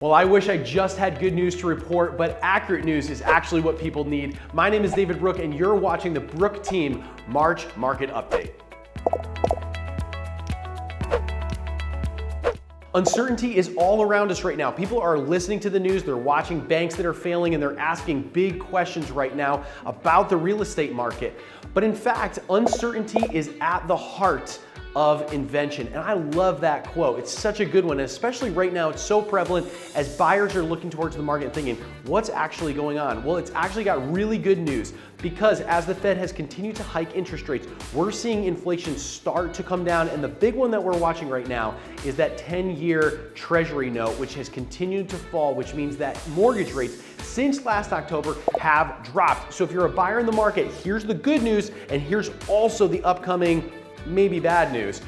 Well, I wish I just had good news to report, but accurate news is actually what people need. My name is David Brooke, and you're watching the Brooke Team March Market Update. Uncertainty is all around us right now. People are listening to the news, they're watching banks that are failing, and they're asking big questions right now about the real estate market. But in fact, uncertainty is at the heart of invention. And I love that quote. It's such a good one, and especially right now, it's so prevalent as buyers are looking towards the market and thinking, what's actually going on? Well, it's actually got really good news, because as the Fed has continued to hike interest rates, we're seeing inflation start to come down. And the big one that we're watching right now is that 10-year Treasury note, which has continued to fall, which means that mortgage rates since last October have dropped. So if you're a buyer in the market, here's the good news, and here's also the upcoming maybe bad news.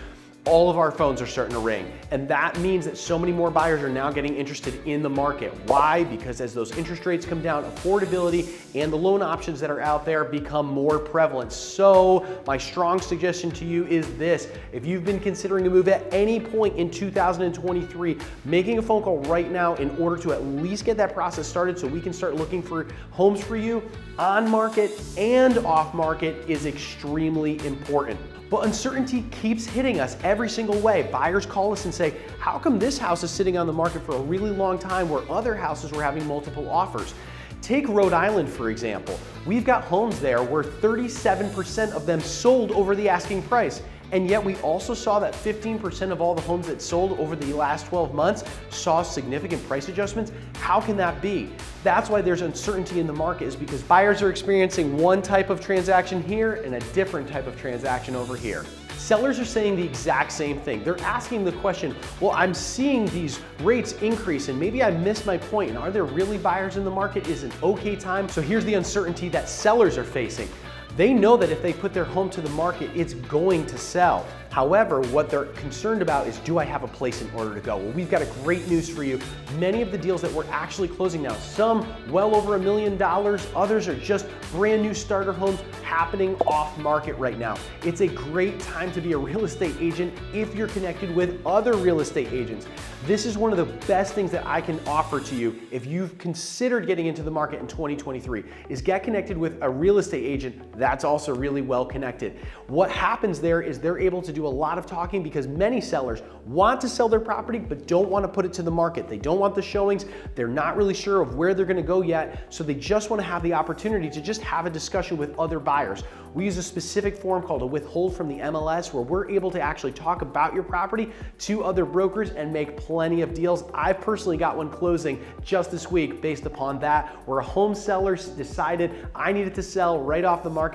All of our phones are starting to ring. And that means that so many more buyers are now getting interested in the market. Why? Because as those interest rates come down, affordability and the loan options that are out there become more prevalent. So my strong suggestion to you is this: if you've been considering a move at any point in 2023, making a phone call right now in order to at least get that process started so we can start looking for homes for you on market and off market is extremely important. But uncertainty keeps hitting us every single way. Buyers call us and say, how come this house is sitting on the market for a really long time where other houses were having multiple offers? Take Rhode Island, for example. We've got homes there where 37% of them sold over the asking price. And yet we also saw that 15% of all the homes that sold over the last 12 months saw significant price adjustments. How can that be? That's why there's uncertainty in the market, is because buyers are experiencing one type of transaction here and a different type of transaction over here. Sellers are saying the exact same thing. They're asking the question, well, I'm seeing these rates increase and maybe I missed my point, and are there really buyers in the market? Is it an okay time? So here's the uncertainty that sellers are facing. They know that if they put their home to the market, it's going to sell. However, what they're concerned about is, do I have a place in order to go? Well, we've got a great news for you. Many of the deals that we're actually closing now, some well over $1 million, others are just brand new starter homes happening off market right now. It's a great time to be a real estate agent if you're connected with other real estate agents. This is one of the best things that I can offer to you if you've considered getting into the market in 2023, is get connected with a real estate agent that's also really well connected. What happens there is they're able to do a lot of talking, because many sellers want to sell their property but don't want to put it to the market. They don't want the showings. They're not really sure of where they're going to go yet. So they just want to have the opportunity to just have a discussion with other buyers. We use a specific form called a withhold from the MLS, where we're able to actually talk about your property to other brokers and make plenty of deals. I've personally got one closing just this week based upon that, where a home seller decided I needed to sell right off the market.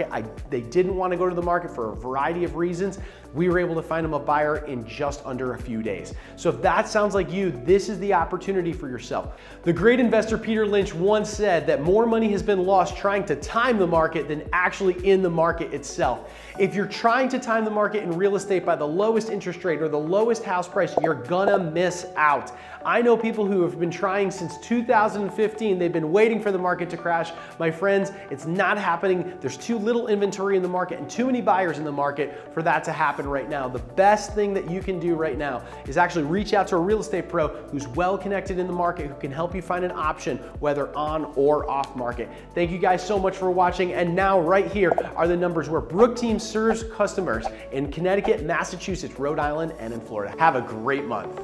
They didn't want to go to the market for a variety of reasons. We were able to find them a buyer in just under a few days. So if that sounds like you, this is the opportunity for yourself. The great investor Peter Lynch once said that more money has been lost trying to time the market than actually in the market itself. If you're trying to time the market in real estate by the lowest interest rate or the lowest house price, you're gonna miss out. I know people who have been trying since 2015. They've been waiting for the market to crash. My friends, it's not happening. There's too little inventory in the market and too many buyers in the market for that to happen right now. The best thing that you can do right now is actually reach out to a real estate pro who's well connected in the market, who can help you find an option, whether on or off market. Thank you guys so much for watching. And now right here are the numbers where Brooke Team serves customers in Connecticut, Massachusetts, Rhode Island, and in Florida. Have a great month.